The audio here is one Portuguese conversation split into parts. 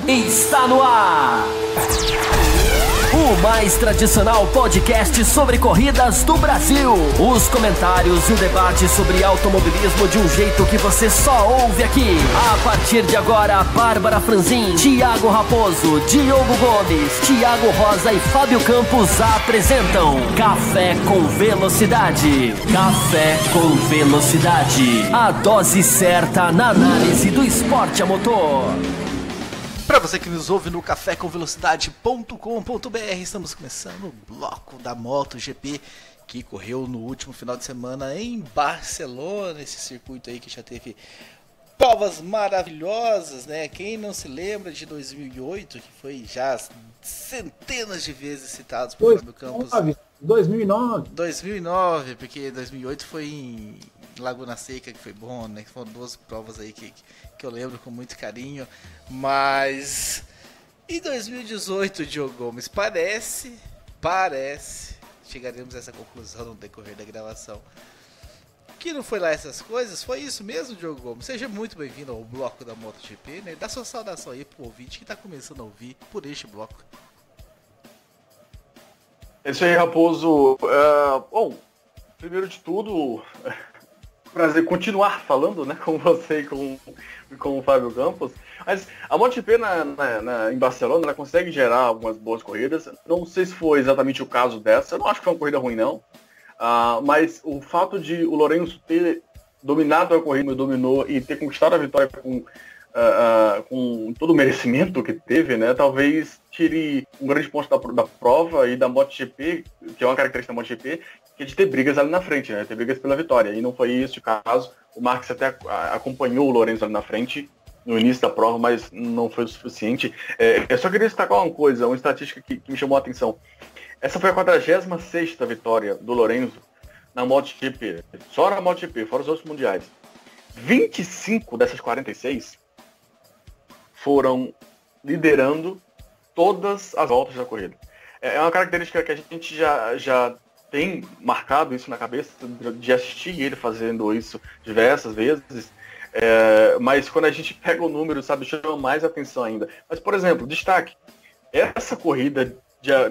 Está no ar! O mais tradicional podcast sobre corridas do Brasil. Os comentários e o debate sobre automobilismo de um jeito que você só ouve aqui. A partir de agora, Bárbara Franzin, Thiago Raposo, Diogo Gomes, Thiago Rosa e Fábio Campos apresentam Café com Velocidade. Café com Velocidade. A dose certa na análise do esporte a motor. Para você que nos ouve no cafécomvelocidade.com.br, estamos começando o bloco da MotoGP que correu no último final de semana em Barcelona, esse circuito aí que já teve provas maravilhosas, né? Quem não se lembra de 2008, que foi já centenas de vezes citado por Fábio Campos. 2009, porque 2008 foi em Laguna Seca, que foi bom, né? Foram duas provas aí que eu lembro com muito carinho. Mas em 2018, Diogo Gomes, parece, chegaremos a essa conclusão no decorrer da gravação, que não foi lá essas coisas. Foi isso mesmo, Diogo Gomes? Seja muito bem-vindo ao bloco da MotoGP, né? Dá sua saudação aí pro ouvinte que está começando a ouvir por este bloco. É isso aí, Raposo. Bom, primeiro de tudo, prazer continuar falando, né, com você e com o Fábio Campos. Mas a MotoGP em Barcelona, ela consegue gerar algumas boas corridas. Não sei se foi exatamente o caso dessa. Eu não acho que foi uma corrida ruim, não. Mas o fato de o Lorenzo ter dominado a corrida, dominou e ter conquistado a vitória com todo o merecimento que teve, né, talvez tire um grande ponto da prova e da MotoGP, que é uma característica da MotoGP, que é de ter brigas ali na frente, né, ter brigas pela vitória. E não foi esse o caso. O Marques até acompanhou o Lorenzo ali na frente no início da prova, mas não foi o suficiente. Eu só queria destacar uma coisa, uma estatística que me chamou a atenção. Essa foi a 46ª vitória do Lorenzo na MotoGP, só na MotoGP, fora os outros mundiais. 25 dessas 46 foram liderando todas as voltas da corrida. É uma característica que a gente já tem marcado isso na cabeça, de assistir ele fazendo isso diversas vezes, mas quando a gente pega o número, sabe, chama mais atenção ainda. Mas, por exemplo, destaque, essa corrida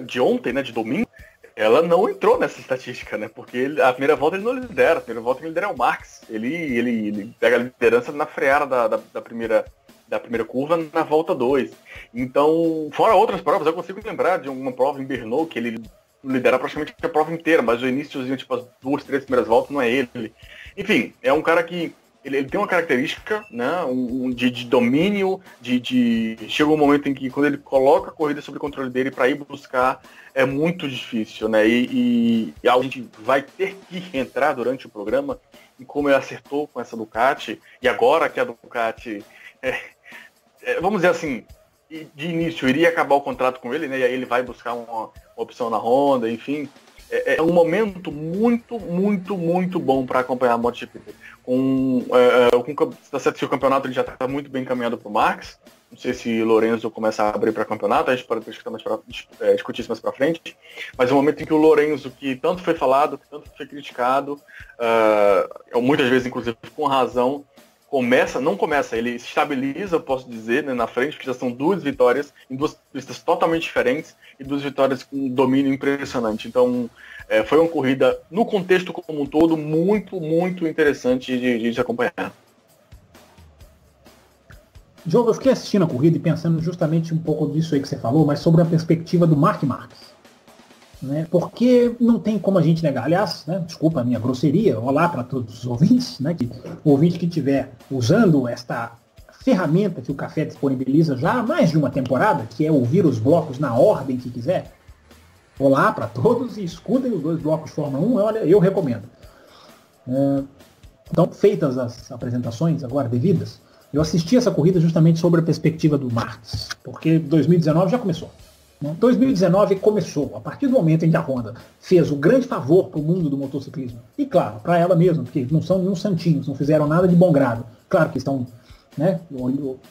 de ontem, né, de domingo, ela não entrou nessa estatística, né, porque a primeira volta ele não lidera, a primeira volta ele lidera o Marques, ele pega a liderança na freada da primeira curva na volta 2. Então, fora outras provas, eu consigo lembrar de uma prova em Brno que ele lidera praticamente a prova inteira, mas o iníciozinho, tipo as 2, 3 primeiras voltas, não é ele. Enfim, é um cara que ele tem uma característica, né, de domínio, chega um momento em que quando ele coloca a corrida sob o controle dele para ir buscar, é muito difícil, né, e a gente vai ter que entrar durante o programa em como ele acertou com essa Ducati, e agora que a Ducati, vamos dizer assim, de início iria acabar o contrato com ele, né, e aí ele vai buscar uma opção na Honda, enfim. É um momento muito, muito, muito bom para acompanhar a MotoGP. Está certo que o campeonato ele já está muito bem encaminhado para o Marques. Não sei se o Lorenzo começa a abrir para campeonato, a gente pode discutir isso mais para frente. Mas é um momento em que o Lorenzo, que tanto foi falado, que tanto foi criticado, muitas vezes, inclusive, com razão, ele se estabiliza, posso dizer, né, na frente, porque já são 2 vitórias em 2 pistas totalmente diferentes e 2 vitórias com um domínio impressionante. Então, foi uma corrida, no contexto como um todo, muito, muito interessante de acompanhar. Diogo, eu fiquei assistindo a corrida e pensando justamente um pouco disso aí que você falou, mas sobre a perspectiva do Marc Marques. Né? Porque não tem como a gente negar. Aliás, né, desculpa a minha grosseria, olá para todos os ouvintes, né, o ouvinte que estiver usando esta ferramenta que o Café disponibiliza já há mais de uma temporada, que é ouvir os blocos na ordem que quiser. Olá para todos e escutem os 2 blocos de Fórmula 1, olha, eu recomendo. Então, feitas as apresentações agora devidas, eu assisti essa corrida justamente sobre a perspectiva do Marques, porque 2019 já começou. 2019 começou, a partir do momento em que a Honda fez o grande favor para o mundo do motociclismo. E claro, para ela mesma, porque não são nenhum santinhos, não fizeram nada de bom grado. Claro que estão, né,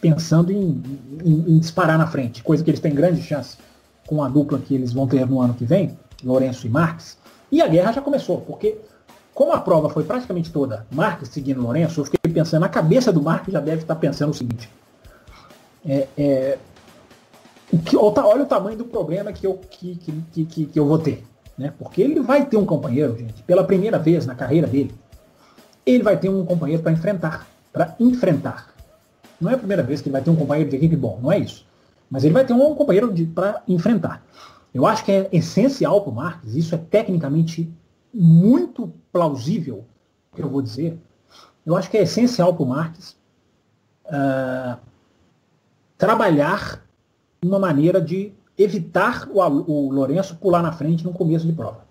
pensando em disparar na frente, coisa que eles têm grande chance com a dupla que eles vão ter no ano que vem, Lorenzo e Marques. E a guerra já começou, porque como a prova foi praticamente toda Marques seguindo Lorenzo, eu fiquei pensando, na cabeça do Marques já deve estar pensando o seguinte, Olha o tamanho do problema que eu vou ter. Né? Porque ele vai ter um companheiro, gente, pela primeira vez na carreira dele, ele vai ter um companheiro para enfrentar. Não é a primeira vez que ele vai ter um companheiro de equipe bom, não é isso. Mas ele vai ter um companheiro para enfrentar. Eu acho que é essencial para o Marques, isso é tecnicamente muito plausível, que eu vou dizer. Eu acho que é essencial para o Marques trabalhar uma maneira de evitar o Lourenço pular na frente no começo de prova.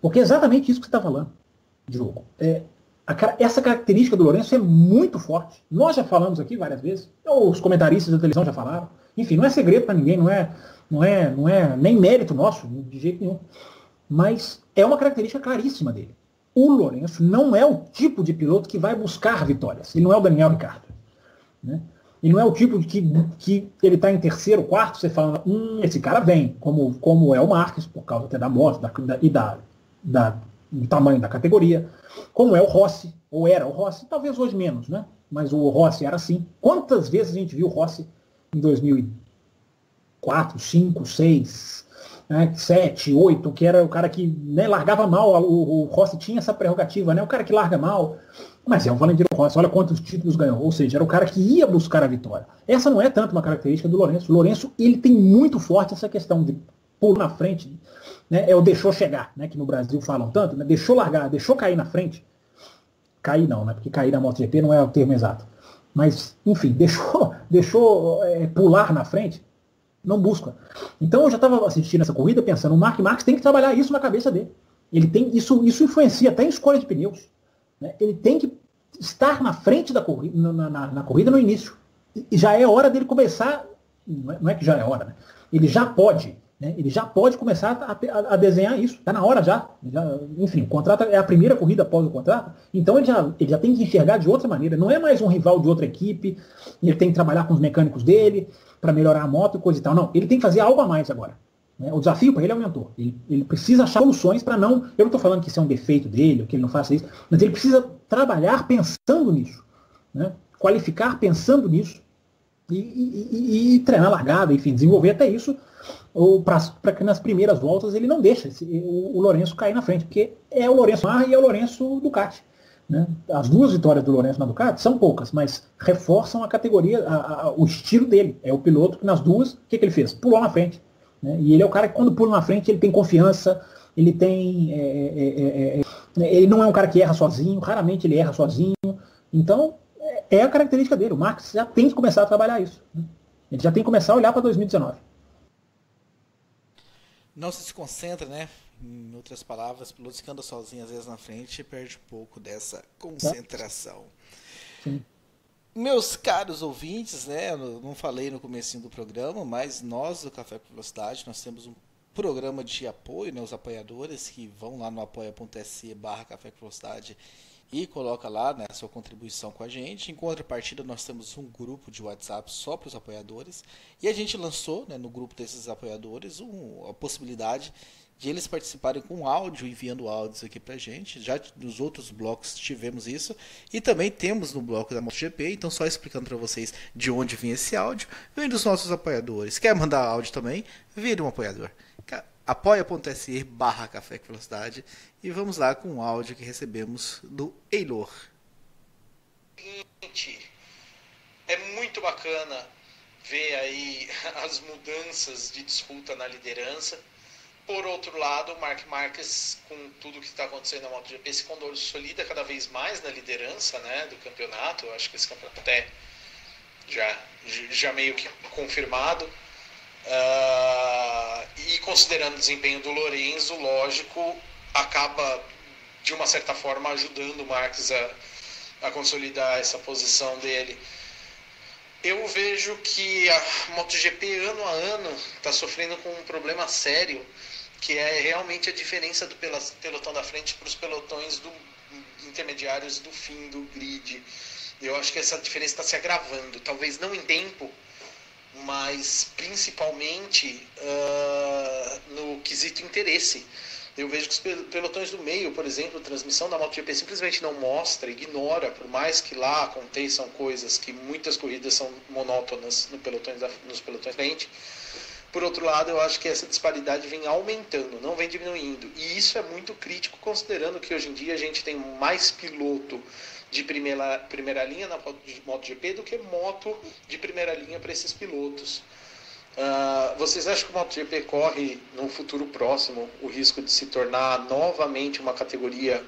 Porque é exatamente isso que você está falando, Diogo. Essa característica do Lourenço é muito forte. Nós já falamos aqui várias vezes, os comentaristas da televisão já falaram. Enfim, não é segredo para ninguém, não é nem mérito nosso, de jeito nenhum. Mas é uma característica claríssima dele. O Lourenço não é o tipo de piloto que vai buscar vitórias. Ele não é o Daniel Ricciardo. Né? Ele não é o tipo de que ele está em terceiro, quarto, você fala, esse cara vem, como é o Marques, por causa até da moto e do tamanho da categoria, como é o Rossi, ou era o Rossi, talvez hoje menos, né? Mas o Rossi era assim. Quantas vezes a gente viu o Rossi em 2004, 5, 6, 7, 8, que era o cara que, né, largava mal, o Rossi tinha essa prerrogativa, né? O cara que larga mal, mas é o Valentino Rossi, olha quantos títulos ganhou, ou seja, era o cara que ia buscar a vitória. Essa não é tanto uma característica do Lourenço. O Lourenço, ele tem muito forte essa questão de pular na frente, né? É o deixou chegar, né? Que no Brasil falam tanto, né? Deixou largar, deixou cair na frente. Cair não, né? Porque cair na MotoGP não é o termo exato. Mas, enfim, deixou pular na frente, não busca. Então eu já estava assistindo essa corrida pensando, o Mark Marques tem que trabalhar isso na cabeça dele. Ele tem, isso influencia até em escolha de pneus. Né? Ele tem que estar na frente da corrida, na corrida no início. E já é hora dele começar, não é que já é hora, né? Ele já pode. Né? Ele já pode começar a desenhar isso. Está na hora já. Enfim, o contrato é a primeira corrida após o contrato. Então ele já tem que enxergar de outra maneira. Não é mais um rival de outra equipe. Ele tem que trabalhar com os mecânicos dele para melhorar a moto e coisa e tal. Não, ele tem que fazer algo a mais agora. Né? O desafio para ele aumentou. Ele precisa achar soluções para não... Eu não estou falando que isso é um defeito dele, ou que ele não faça isso, mas ele precisa trabalhar pensando nisso. Né? Qualificar pensando nisso. E treinar largada, enfim, desenvolver até isso, para que nas primeiras voltas ele não deixe o Lourenço cair na frente, porque é o Lourenço Marra e é o Lourenço Ducati. Né? As duas vitórias do Lourenço na Ducati são poucas, mas reforçam a categoria, o estilo dele. É o piloto que nas duas, o que ele fez? Pulou na frente. Né? E ele é o cara que quando pula na frente ele tem confiança, ele tem... ele não é um cara que erra sozinho, raramente ele erra sozinho. Então, é a característica dele. O Marques já tem que começar a trabalhar isso. Né? Ele já tem que começar a olhar para 2019. Não se concentra, né? Em outras palavras, pilotos que andam sozinhos às vezes na frente perde um pouco dessa concentração. Sim. Meus caros ouvintes, né? Eu não falei no comecinho do programa, mas nós do Café com Velocidade, nós temos um programa de apoio, né? Os apoiadores que vão lá no apoia.se/Café com Velocidade e coloca lá, né, a sua contribuição com a gente. Em contrapartida, nós temos um grupo de WhatsApp só para os apoiadores. E a gente lançou, né, no grupo desses apoiadores a possibilidade de eles participarem com áudio, enviando áudios aqui para a gente. Já nos outros blocos tivemos isso. E também temos no bloco da MotoGP. Então, só explicando para vocês de onde vem esse áudio. Vem dos nossos apoiadores. Quer mandar áudio também? Vire um apoiador. apoia.se/Café com Velocidade e vamos lá com o áudio que recebemos do Eilor. É muito bacana ver aí as mudanças de disputa na liderança. Por outro lado, o Marc Marquez, com tudo que está acontecendo na MotoGP, se consolida cada vez mais na liderança, né, do campeonato. Eu acho que esse campeonato até já meio que confirmado. E considerando o desempenho do Lorenzo, lógico, acaba de uma certa forma ajudando o Marques a consolidar essa posição dele. Eu vejo que a MotoGP ano a ano está sofrendo com um problema sério, que é realmente a diferença do pelotão da frente para os pelotões intermediários do fim do grid. Eu acho que essa diferença está se agravando, talvez não em tempo, mas principalmente no quesito interesse. Eu vejo que os pelotões do meio, por exemplo, a transmissão da MotoGP simplesmente não mostra, ignora, por mais que lá aconteçam coisas que muitas corridas são monótonas nos pelotões da frente. Por outro lado, eu acho que essa disparidade vem aumentando, não vem diminuindo. E isso é muito crítico, considerando que hoje em dia a gente tem mais piloto de primeira linha na MotoGP do que moto de primeira linha para esses pilotos. Vocês acham que o MotoGP corre, no futuro próximo, o risco de se tornar novamente uma categoria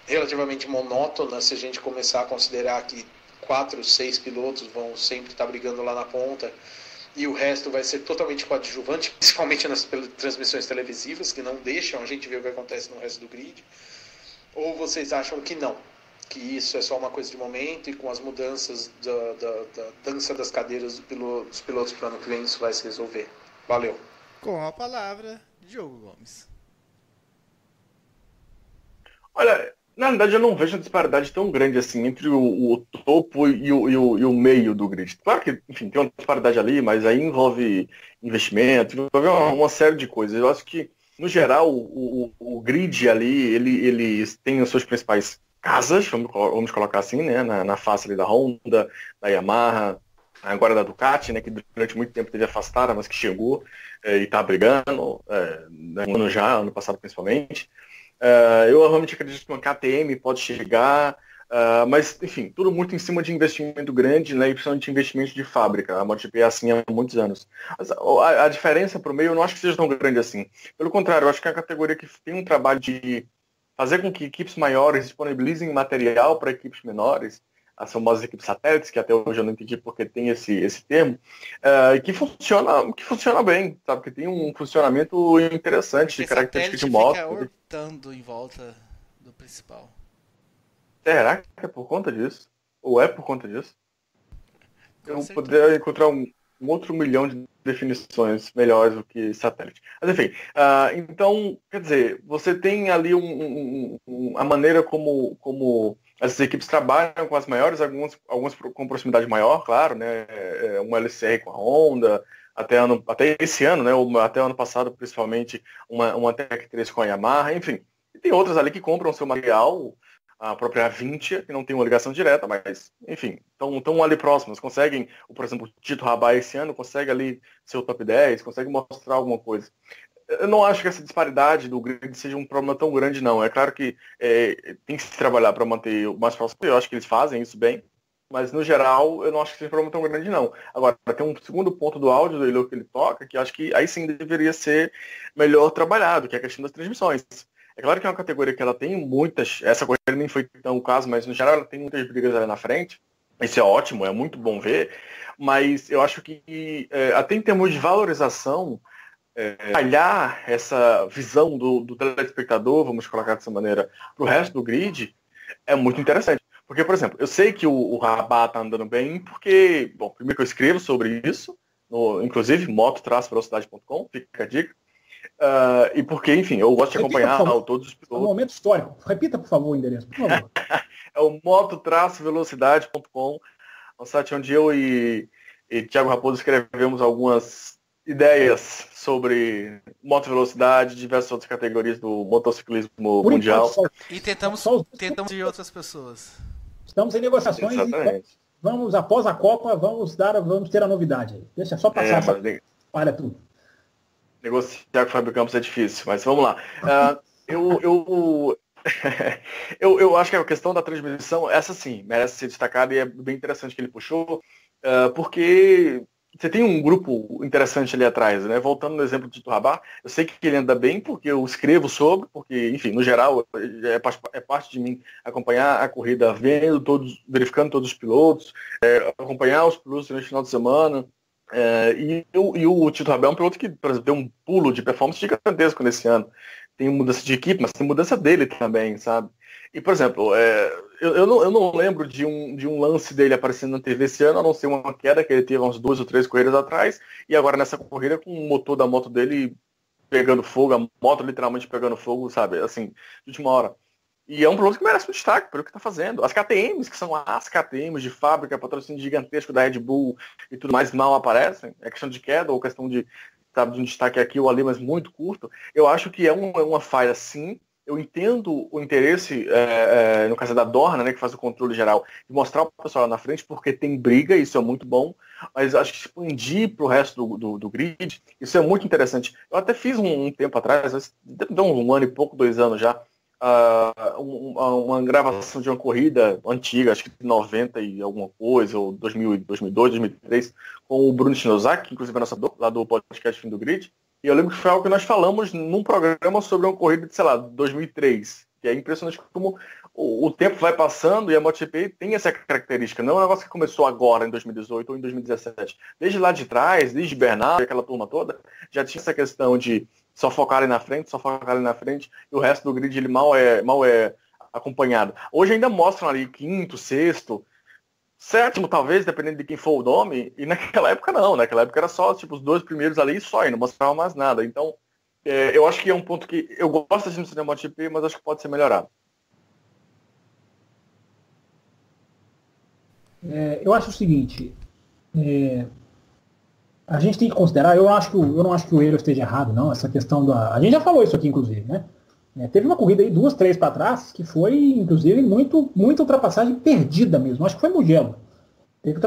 relativamente monótona, se a gente começar a considerar que 4, 6 pilotos vão sempre estar brigando lá na ponta e o resto vai ser totalmente coadjuvante, principalmente nas transmissões televisivas, que não deixam a gente ver o que acontece no resto do grid? Ou vocês acham que não? Que isso é só uma coisa de momento e com as mudanças da dança das cadeiras dos pilotos para o ano que vem isso vai se resolver? Valeu. Com a palavra, Diogo Gomes. Olha, na verdade eu não vejo uma disparidade tão grande assim entre o topo e o meio do grid. Claro que, enfim, tem uma disparidade ali, mas aí envolve investimento, envolve uma série de coisas. Eu acho que, no geral, o grid ali, ele tem as suas principais casas, vamos colocar assim, né, na face ali da Honda, da Yamaha, agora da Ducati, né, que durante muito tempo teve afastada, mas que chegou e está brigando, ano passado principalmente. Eu realmente acredito que uma KTM pode chegar, mas, enfim, tudo muito em cima de investimento grande, né, e principalmente investimento de fábrica. A MotoGP é assim há muitos anos. Mas a diferença para o meio eu não acho que seja tão grande assim. Pelo contrário, eu acho que é a categoria que tem um trabalho de fazer com que equipes maiores disponibilizem material para equipes menores, as famosas equipes satélites, que até hoje eu não entendi porque tem esse termo, que funciona bem, sabe? Que tem um funcionamento interessante, Porque de característica de fica moto. orbitando em volta do principal. Será que é por conta disso? Ou é por conta disso? Eu certeza. poderia encontrar um outro milhão de definições melhores do que satélite. Mas enfim, então, quer dizer, você tem ali a maneira como essas equipes trabalham com as maiores, algumas com proximidade maior, claro, né? Uma LCR com a Honda, até esse ano, né? Ou até ano passado, principalmente, uma Tech 3 com a Yamaha, enfim. E tem outras ali que compram seu material, a própria Vintia, que não tem uma ligação direta, mas, enfim, estão ali próximas, conseguem, por exemplo, o Tito Rabat esse ano consegue ali ser o top 10, consegue mostrar alguma coisa. Eu não acho que essa disparidade do grid seja um problema tão grande, não. É claro que tem que se trabalhar para manter o mais próximo, eu acho que eles fazem isso bem, mas, no geral, eu não acho que seja um problema tão grande, não. Agora, tem um segundo ponto do áudio que ele toca, que eu acho que aí sim deveria ser melhor trabalhado, que é a questão das transmissões. É claro que é uma categoria que ela tem muitas, essa corrida nem foi tão o caso, mas no geral ela tem muitas brigas ali na frente. Isso é ótimo, é muito bom ver, mas eu acho que até em termos de valorização, olhar essa visão do telespectador, vamos colocar dessa maneira, para o resto do grid, é muito interessante. Porque, por exemplo, eu sei que o Rabat está andando bem, porque, bom, primeiro que eu escrevo sobre isso, inclusive moto-velocidade.com, fica a dica. E porque, enfim, eu gosto de acompanhar todos os pilotos. É um momento histórico. Repita, por favor, o endereço, por favor. É o moto-velocidade.com, um site onde eu e Thiago Raposo escrevemos algumas ideias sobre moto-velocidade, diversas outras categorias do motociclismo mundial. E tentamos de outras pessoas. Estamos em negociações. Exatamente. E vamos, após a Copa, vamos ter a novidade aí. Deixa só passar para tudo. Negociar com o Fábio Campos é difícil, mas vamos lá. Eu acho que a questão da transmissão, essa sim, merece ser destacada e é bem interessante que ele puxou, porque você tem um grupo interessante ali atrás, né? Voltando no exemplo do Tito Rabat, eu sei que ele anda bem porque eu escrevo sobre, porque, enfim, no geral, é parte de mim acompanhar a corrida, verificando todos os pilotos, acompanhar os pilotos no final de semana. E o Tito Rabat é um piloto que, por exemplo, deu um pulo de performance gigantesco nesse ano. Tem mudança de equipe, mas tem mudança dele também, sabe? E, por exemplo, eu não lembro de um lance dele aparecendo na TV esse ano, a não ser uma queda que ele teve uns 2 ou 3 corridas atrás, e agora nessa corrida com o motor da moto dele pegando fogo, a moto literalmente pegando fogo, sabe? Assim, de última hora. E é um piloto que merece um destaque pelo que está fazendo. As KTMs, que são as KTMs de fábrica, patrocínio gigantesco da Red Bull e tudo mais, não aparecem. É questão de queda ou questão de sabe, de um destaque aqui ou ali, mas muito curto, eu acho que é uma falha, sim. Eu entendo o interesse, no caso da Dorna, né, que faz o controle geral, de mostrar o pessoal lá na frente, porque tem briga, isso é muito bom, mas acho que expandir para o resto do grid, isso é muito interessante. Eu até fiz um tempo atrás, deu um ano e pouco, 2 anos já, uma gravação de uma corrida antiga, acho que 90 e alguma coisa, ou 2000, 2002, 2003, com o Bruno Shinozaki, inclusive lá do podcast Fim do Grid. E eu lembro que foi algo que nós falamos num programa sobre uma corrida de, sei lá, 2003. Que é impressionante como o tempo vai passando e a MotoGP tem essa característica. Não é um negócio que começou agora, em 2018 ou em 2017. Desde lá de trás, desde Bernardo, aquela turma toda, já tinha essa questão de só focar ali na frente, e o resto do grid ele mal é acompanhado. Hoje ainda mostram ali quinto, sexto, sétimo, talvez, dependendo de quem for o nome, e naquela época não, naquela época era só tipo, os 2 primeiros ali e só, e não mostrava mais nada. Então, eu acho que é um ponto que eu gosto de no MotoGP, mas acho que pode ser melhorado. Eu acho o seguinte, a gente tem que considerar, eu não acho que o Eero esteja errado, não, essa questão a gente já falou isso aqui, inclusive, né? Teve uma corrida aí, 2, 3 para trás, que foi, inclusive, muita ultrapassagem perdida mesmo. Acho que foi Mugello. Teve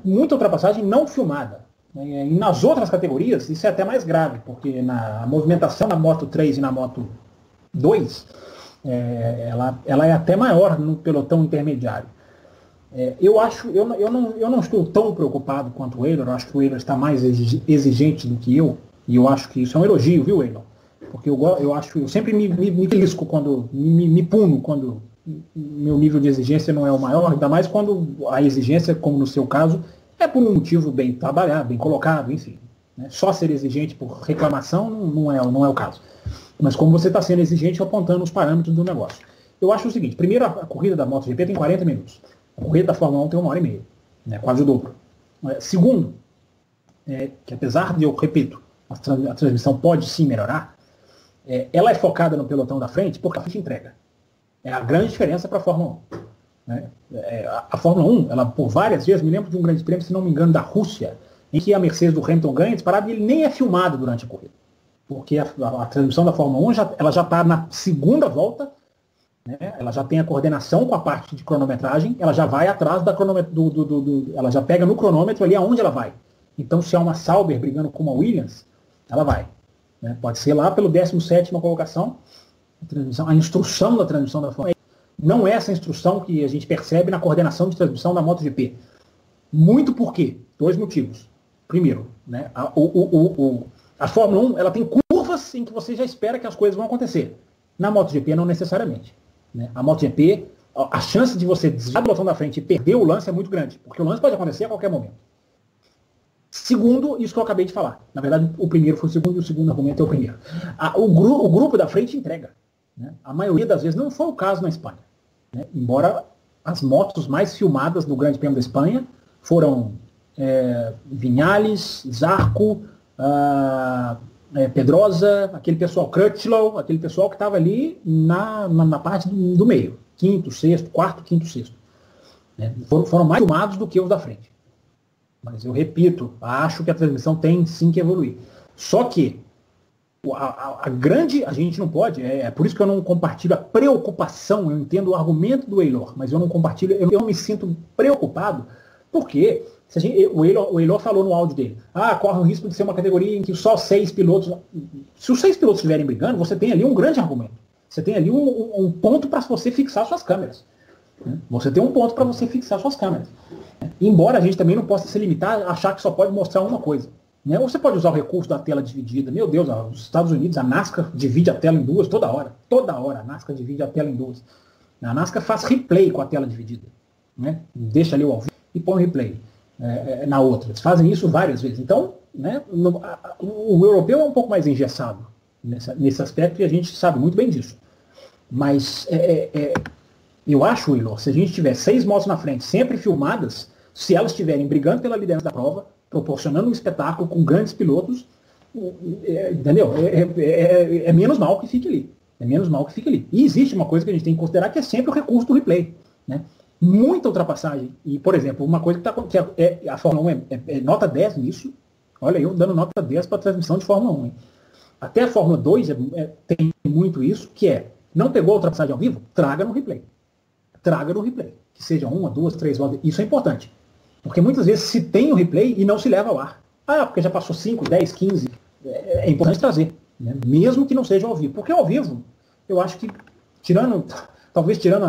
muita ultrapassagem não filmada. E nas outras categorias, isso é até mais grave, porque a movimentação na Moto 3 e na Moto 2, ela é até maior no pelotão intermediário. Eu não estou tão preocupado quanto o Eero. Eu acho que o Eero está mais exigente do que eu, e eu acho que isso é um elogio, viu, Eero? Porque eu sempre me belisco quando, me puno quando meu nível de exigência não é o maior, ainda mais quando a exigência, como no seu caso, é por um motivo bem trabalhado, bem colocado, enfim. Né? Só ser exigente por reclamação não é o caso. Mas como você está sendo exigente apontando os parâmetros do negócio. Eu acho o seguinte, primeiro a corrida da MotoGP tem 40 minutos. A corrida da Fórmula 1 tem 1h30, né? Quase o dobro. Segundo, que apesar de, eu repito, a transmissão pode sim melhorar, ela é focada no pelotão da frente porque a frente entrega. É a grande diferença para a Fórmula 1. Né? A Fórmula 1, ela por várias vezes, me lembro de um grande prêmio, se não me engano, da Rússia, em que a Mercedes do Hamilton ganha disparado e ele nem é filmado durante a corrida. Porque a transmissão da Fórmula 1 ela já está na segunda volta, né? Ela já tem a coordenação com a parte de cronometragem, ela já vai atrás da ela já pega no cronômetro ali aonde ela vai. Então, se há uma Sauber brigando com uma Williams, ela vai. Né? Pode ser lá pelo 17ª colocação, a instrução da transmissão da Fórmula 1. Não é essa instrução que a gente percebe na coordenação de transmissão da MotoGP. Muito por quê? 2 motivos. Primeiro, né, a Fórmula 1 ela tem curvas em que você já espera que as coisas vão acontecer. Na MotoGP não necessariamente. Né? A MotoGP, a chance de você desviar do botão da frente e perder o lance é muito grande, porque o lance pode acontecer a qualquer momento. Segundo, isso que eu acabei de falar. Na verdade, o primeiro foi o segundo e o segundo argumento é o primeiro. O grupo da frente entrega. Né? A maioria das vezes não foi o caso na Espanha. Né? Embora as motos mais filmadas no Grande Prêmio da Espanha foram Viñales, Zarco, Pedrosa, aquele pessoal Crutchlow, aquele pessoal que estava ali na parte do meio. Quinto, sexto, quarto, quinto, sexto. Né? Foram mais filmados do que os da frente. Mas eu repito, acho que a transmissão tem sim que evoluir. Só que a gente não pode, é por isso que eu não compartilho a preocupação, eu entendo o argumento do Eylor, mas eu não compartilho, eu não me sinto preocupado, porque o Eylor falou no áudio dele, corre o risco de ser uma categoria em que só 6 pilotos, se os 6 pilotos estiverem brigando, você tem ali um grande argumento, você tem ali um ponto para você fixar suas câmeras, né? Você tem um ponto para você fixar suas câmeras, né? Embora a gente também não possa se limitar a achar que só pode mostrar uma coisa. Né? Você pode usar o recurso da tela dividida. Meu Deus, os Estados Unidos, a NASCAR divide a tela em duas toda hora. Toda hora a NASCAR divide a tela em duas. A NASCAR faz replay com a tela dividida. Né? Deixa ali o ao vivo e põe o replay na outra. Eles fazem isso várias vezes. Então, né, o europeu é um pouco mais engessado nesse aspecto e a gente sabe muito bem disso. Mas eu acho, Eylor, se a gente tiver 6 motos na frente, sempre filmadas, se elas estiverem brigando pela liderança da prova, proporcionando um espetáculo com grandes pilotos, entendeu? É menos mal que fique ali. É menos mal que fique ali. E existe uma coisa que a gente tem que considerar, que é sempre o recurso do replay. Né? Muita ultrapassagem. E, por exemplo, uma coisa que a Fórmula 1 é nota 10 nisso, Olha, eu dando nota 10 para transmissão de Fórmula 1. Hein? Até a Fórmula 2 tem muito isso, que é, não pegou a ultrapassagem ao vivo? Traga no replay. Traga no replay. Que seja 1, 2, 3 voltas. Isso é importante. Porque muitas vezes se tem o replay e não se leva ao ar. Porque já passou 5, 10, 15. É importante trazer. Né? Mesmo que não seja ao vivo. Porque ao vivo, eu acho que, talvez tirando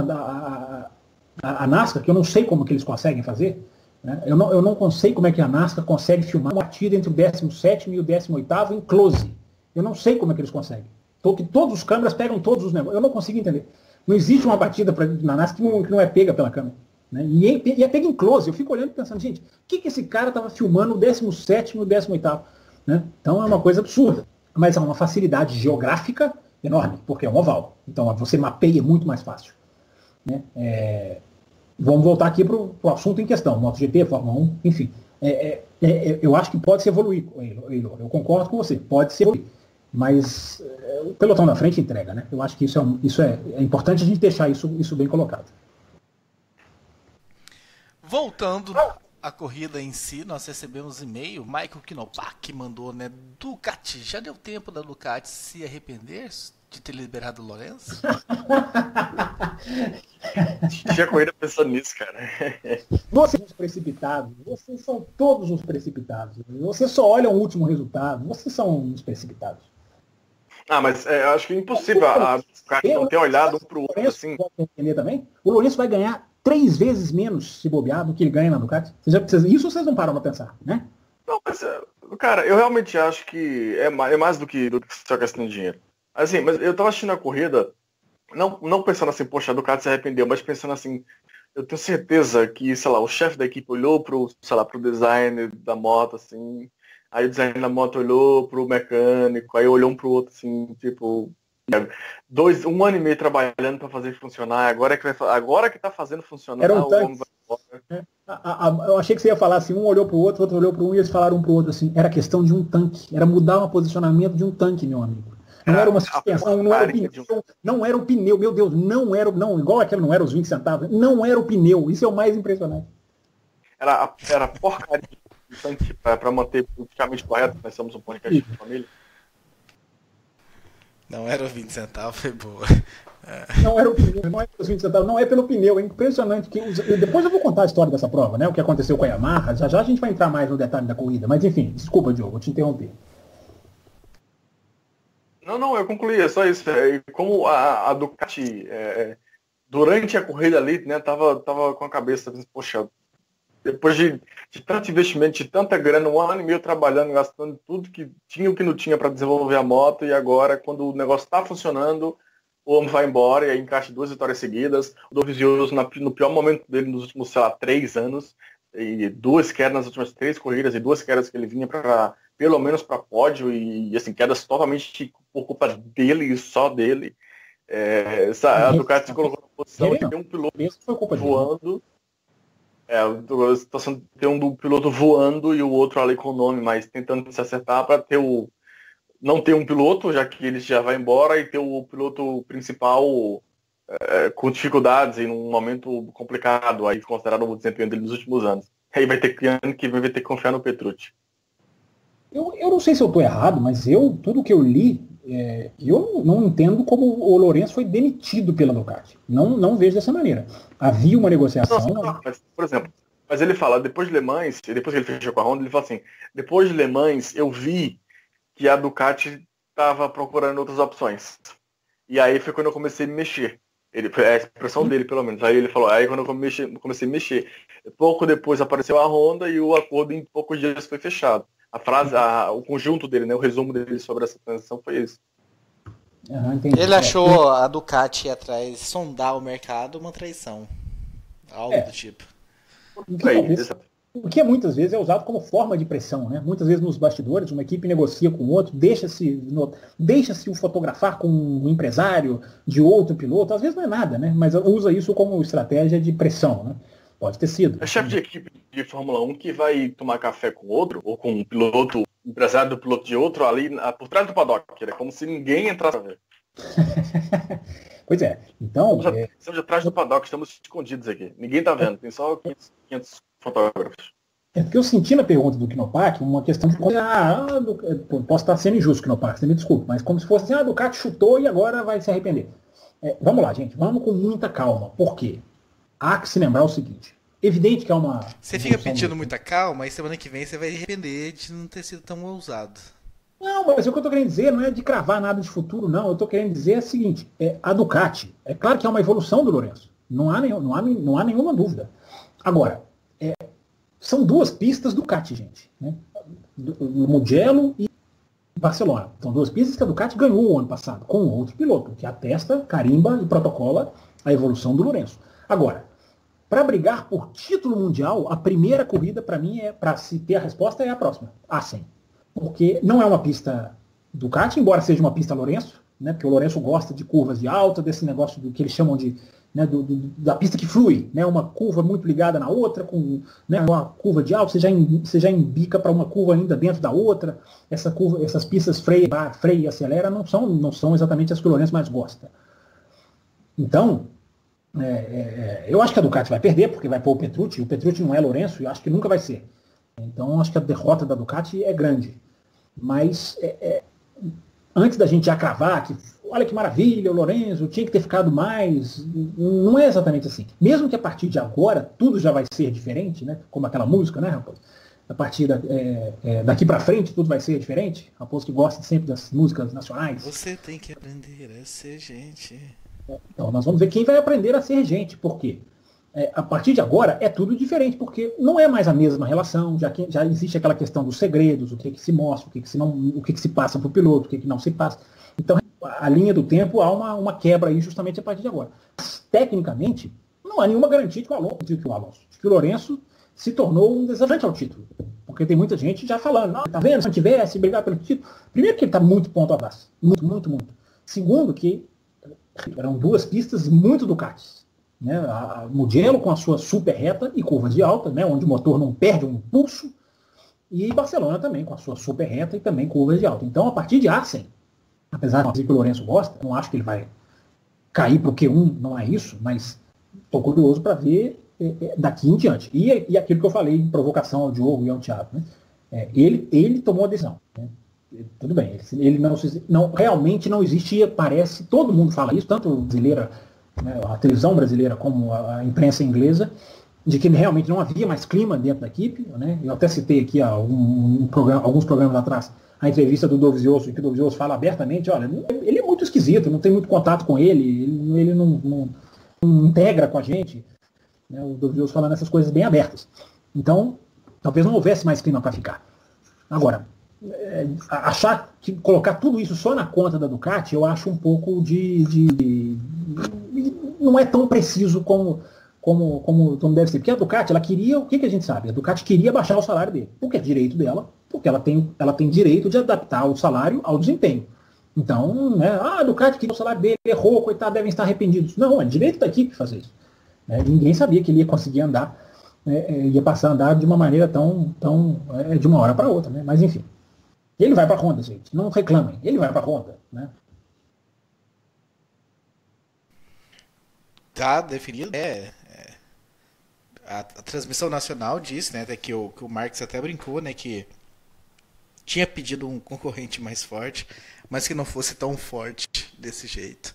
a NASCAR, que eu não sei como que eles conseguem fazer, né? Eu não sei como é que a NASCAR consegue filmar uma partida entre o 17º e o 18º em close. Eu não sei como é que eles conseguem. Que todos os câmeras pegam todos os negócios. Eu não consigo entender. Não existe uma batida na NASCAR que não é pega pela câmera. Né? E é pega em close. Eu fico olhando e pensando, gente, o que esse cara estava filmando o 17º e o 18º? Né? Então é uma coisa absurda. Mas é uma facilidade geográfica enorme, porque é um oval. Então você mapeia muito mais fácil. Né? Vamos voltar aqui para o assunto em questão. MotoGP, Fórmula 1, enfim. Eu acho que pode se evoluir, Eilor. Eu concordo com você, pode se evoluir. Mas o pelotão da frente entrega, né? Eu acho que isso é importante a gente deixar isso bem colocado. Voltando à corrida em si, nós recebemos e-mail, Michael Knopak mandou, né? Ducati, já deu tempo da Ducati se arrepender de ter liberado o Lorenzo? Tinha corrida pensando nisso, cara. Vocês são os precipitados, vocês são todos os precipitados. Vocês só olham o último resultado, vocês são os precipitados. Mas eu acho que é impossível a Ducati não ter olhado um pro outro assim. Entender também? O Lourenço vai ganhar 3 vezes menos se bobear do que ele ganha na Ducati. Isso vocês não param pra pensar, né? Não, mas, cara, eu realmente acho que é mais do que só questão de dinheiro. Assim, mas eu tava assistindo a corrida, não pensando assim, poxa, a Ducati se arrependeu, mas pensando assim, eu tenho certeza que, sei lá, o chefe da equipe olhou pro design da moto, assim, aí o design da moto olhou pro mecânico, aí olhou um pro outro, assim, tipo, 1 ano e meio trabalhando para fazer funcionar, agora que tá fazendo funcionar, era um o homem vai embora. Eu achei que você ia falar assim, um olhou pro outro olhou pro um, e eles falaram um pro outro assim, era questão de um tanque, era mudar o posicionamento de um tanque, meu amigo. Não era uma suspensão, não era o pneu, não era o pneu, meu Deus, igual aquele não era os 20 centavos, não era o pneu, isso é o mais impressionante. Era porcaria de tanque para manter politicamente correto, nós somos um podcast de família. Não era o 20 centavos, foi boa. Não era o pneu, não é pelos 20 centavos, não é pelo pneu, é impressionante. Depois eu vou contar a história dessa prova, né? O que aconteceu com a Yamaha, já a gente vai entrar mais no detalhe da corrida, mas enfim, desculpa, Diogo, vou te interromper. Não, eu concluí, é só isso. Como a Ducati, durante a corrida ali, né, tava com a cabeça, poxa, depois de tanto investimento, de tanta grana, 1 ano e meio trabalhando, gastando tudo que tinha o que não tinha para desenvolver a moto, e agora, quando o negócio está funcionando, o homem vai embora e aí encaixa 2 vitórias seguidas, o Dovizioso no pior momento dele nos últimos, 3 anos, e 2 quedas nas últimas 3 corridas, e 2 quedas que ele vinha pelo menos para pódio, e assim, quedas totalmente por culpa dele e só dele. A Ducati se colocou na posição de ter um piloto voando. A situação de ter um piloto voando e o outro ali com o nome, mas tentando se acertar para não ter um piloto, já que ele já vai embora, e ter o piloto principal com dificuldades e num momento complicado, aí considerado o desempenho dele nos últimos anos. Aí vai ter que confiar no Petrucci. Eu não sei se eu estou errado, mas tudo que eu li, eu não entendo como o Lourenço foi demitido pela Ducati. Não vejo dessa maneira. Havia uma negociação. Mas, por exemplo, ele fala, depois de Le Mans, depois que ele fechou com a Honda, ele fala assim, depois de Le Mans eu vi que a Ducati estava procurando outras opções. E aí foi quando eu comecei a me mexer. A expressão dele, pelo menos. Aí ele falou, aí quando eu comecei a mexer, pouco depois apareceu a Honda e o acordo em poucos dias foi fechado. A frase, o conjunto dele, né, o resumo dele sobre essa transição foi isso. Ele achou a Ducati ir atrás, sondar o mercado, uma traição. Algo do tipo. O que muitas vezes é usado como forma de pressão, né? Muitas vezes nos bastidores, uma equipe negocia com o outro, deixa-se o fotografar com um empresário de outro piloto, às vezes não é nada, né? Mas usa isso como estratégia de pressão, né? Pode ter sido. É chefe de equipe de Fórmula 1 que vai tomar café com outro, ou com um piloto, empresário do piloto de outro, ali por trás do paddock. É como se ninguém entrasse a ver. Pois é. Então. Estamos atrás do paddock, estamos escondidos aqui. Ninguém tá vendo, tem só 500 fotógrafos. É porque eu senti na pergunta do Knopak uma questão de posso estar sendo injusto, Knopak, você me desculpe, mas como se fosse assim, Ducati chutou e agora vai se arrepender. Vamos lá, gente, vamos com muita calma. Por quê? Há que se lembrar o seguinte. Evidente que é uma... Você fica pedindo muita calma e semana que vem você vai arrepender de não ter sido tão ousado. Não, mas o que eu estou querendo dizer não é de cravar nada de futuro, não. Eu estou querendo dizer o seguinte, a Ducati, é claro que é uma evolução do Lourenço. Não há nenhuma dúvida. Agora, são duas pistas Ducati, gente. Né? Mugello e Barcelona. São duas pistas que a Ducati ganhou o ano passado, com outro piloto, que atesta, carimba e protocola a evolução do Lourenço. Agora, para brigar por título mundial, a primeira corrida, para mim, para se ter a resposta, é a próxima, Assen. Porque não é uma pista Ducati, embora seja uma pista Lourenço, né? Porque o Lourenço gosta de curvas de alta, desse negócio do que eles chamam de... Né, da pista que flui, né, uma curva muito ligada na outra, com, né, uma curva de alto, você já embica para uma curva ainda dentro da outra. Essas pistas freia e acelera não são exatamente as que o Lourenço mais gosta. Então, eu acho que a Ducati vai perder, porque vai pôr o Petrucci não é Lourenço, e eu acho que nunca vai ser. Então, acho que a derrota da Ducati é grande. Mas, antes da gente já cravar que olha que maravilha, o Lourenço tinha que ter ficado mais. Não é exatamente assim. Mesmo que a partir de agora tudo já vai ser diferente, né? Como aquela música, né, Raposo? A partir daqui para frente tudo vai ser diferente. Raposo que gosta sempre das músicas nacionais. Você tem que aprender a ser gente. Então nós vamos ver quem vai aprender a ser gente. Por quê? A partir de agora é tudo diferente, porque não é mais a mesma relação, já existe aquela questão dos segredos, o que se mostra, o que se passa para o piloto, o que não se passa. Então, a linha do tempo, há uma quebra aí justamente a partir de agora. Mas, tecnicamente, não há nenhuma garantia de que o Lourenço se tornou um desafiante ao título. Porque tem muita gente já falando, não, tá vendo, se não tivesse brigado pelo título. Primeiro que ele está muito ponto atrás. Muito, muito, muito. Segundo que eram duas pistas muito Ducatis. Né? A Mugello com a sua super reta e curvas de alta, né? Onde o motor não perde um impulso. E Barcelona também com a sua super reta e também curvas de alta. Então, a partir de Assen, apesar de que o Lourenço gosta, não acho que ele vai cair para o Q1, não é isso, mas estou curioso para ver daqui em diante. E aquilo que eu falei em provocação ao Diogo e ao Thiago, né? Ele tomou a decisão. Né? Tudo bem, ele realmente não existia, parece, todo mundo fala isso, tanto brasileira, né, a televisão brasileira como a imprensa inglesa, de que realmente não havia mais clima dentro da equipe. Né? Eu até citei aqui alguns programas atrás a entrevista do Dovizioso, em que o Dovizioso fala abertamente, olha, ele é muito esquisito, não tem muito contato com ele não integra com a gente. Né? O Dovizioso falando essas coisas bem abertas. Então, talvez não houvesse mais clima para ficar. Agora, achar que colocar tudo isso só na conta da Ducati, eu acho um pouco não é tão preciso como deve ser. Porque a Ducati, ela queria, o que a gente sabe? A Ducati queria baixar o salário dele, porque é direito dela, porque ela tem direito de adaptar o salário ao desempenho. Então, né, a Ducati queria o salário dele, errou, coitado, devem estar arrependidos. Não, é direito da equipe fazer isso. Né? Ninguém sabia que ele ia conseguir andar, ia passar a andar de uma maneira tão de uma hora para outra. Né? Mas enfim, ele vai para a Honda, gente. Não reclamem, ele vai para a Honda. Né? Tá definido. A transmissão nacional diz, né, que o Marques até brincou, né, que tinha pedido um concorrente mais forte, mas que não fosse tão forte desse jeito.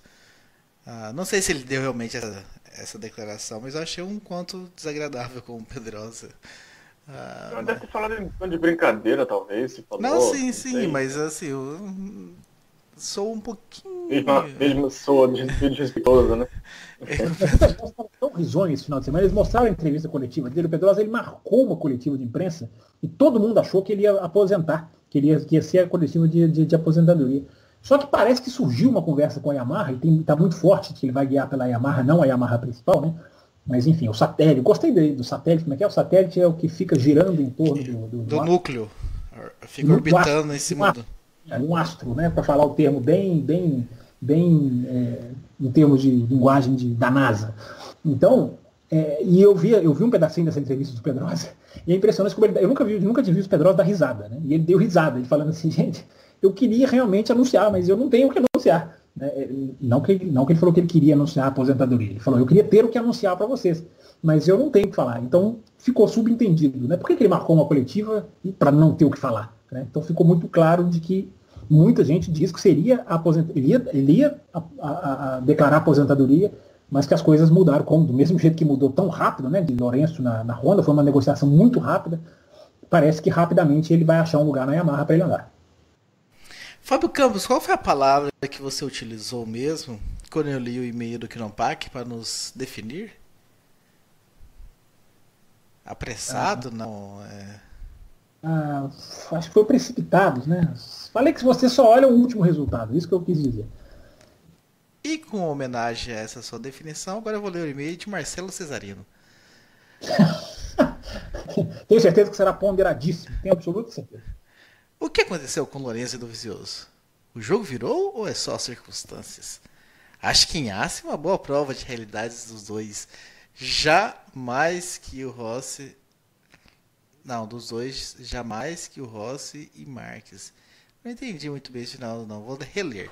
Não sei se ele deu realmente essa declaração, mas eu achei um quanto desagradável com o Pedrosa. Deve ter falado de brincadeira, talvez. Se falou, não, sim, mas assim, eu sou um pouquinho... Mesmo sou desrespeitoso, né? Tão risonho esse final de semana. Eles mostraram a entrevista coletiva dele. O Pedrosa, ele marcou uma coletiva de imprensa e todo mundo achou que ele ia aposentar, que ia ser a coletiva de aposentadoria. Só que parece que surgiu uma conversa com a Yamaha e está muito forte que ele vai guiar pela Yamaha, não a Yamaha principal, né? Mas enfim, o satélite, gostei do satélite, como é que é? O satélite é o que fica girando em torno do núcleo, fica orbitando em cima do... um astro, né? Para falar o termo bem em termos de linguagem da NASA. Então, e eu vi um pedacinho dessa entrevista do Pedrosa, e é impressionante como eu nunca tinha visto o Pedrosa dar risada, né? E ele deu risada, ele falando assim, gente, eu queria realmente anunciar, mas eu não tenho o que anunciar. Né? Não que ele falou que ele queria anunciar a aposentadoria. Ele falou, eu queria ter o que anunciar para vocês, mas eu não tenho o que falar. Então ficou subentendido. Né? Por que ele marcou uma coletiva para não ter o que falar? Né? Então ficou muito claro de que muita gente diz que seria ele ia declarar aposentadoria, mas que as coisas mudaram, como do mesmo jeito que mudou tão rápido, né, de Lourenço na Honda, foi uma negociação muito rápida. Parece que rapidamente ele vai achar um lugar na Yamaha para ele andar. Fábio Campos, qual foi a palavra que você utilizou mesmo quando eu li o e-mail do Knopak para nos definir? Apressado? Não. Acho que foi precipitados, né? Falei que você só olha o último resultado, isso que eu quis dizer. E com homenagem a essa sua definição, agora eu vou ler o e-mail de Marcelo Cesarino. Tenho certeza que será ponderadíssimo, tenho absoluta certeza. O que aconteceu com Lourenço e Dovizioso? O jogo virou ou é só circunstâncias? Acho que Inácio é uma boa prova de realidades dos dois. Jamais que o Rossi... Não, dos dois, jamais que o Rossi e Marques. Não entendi muito bem esse final, não. Vou reler.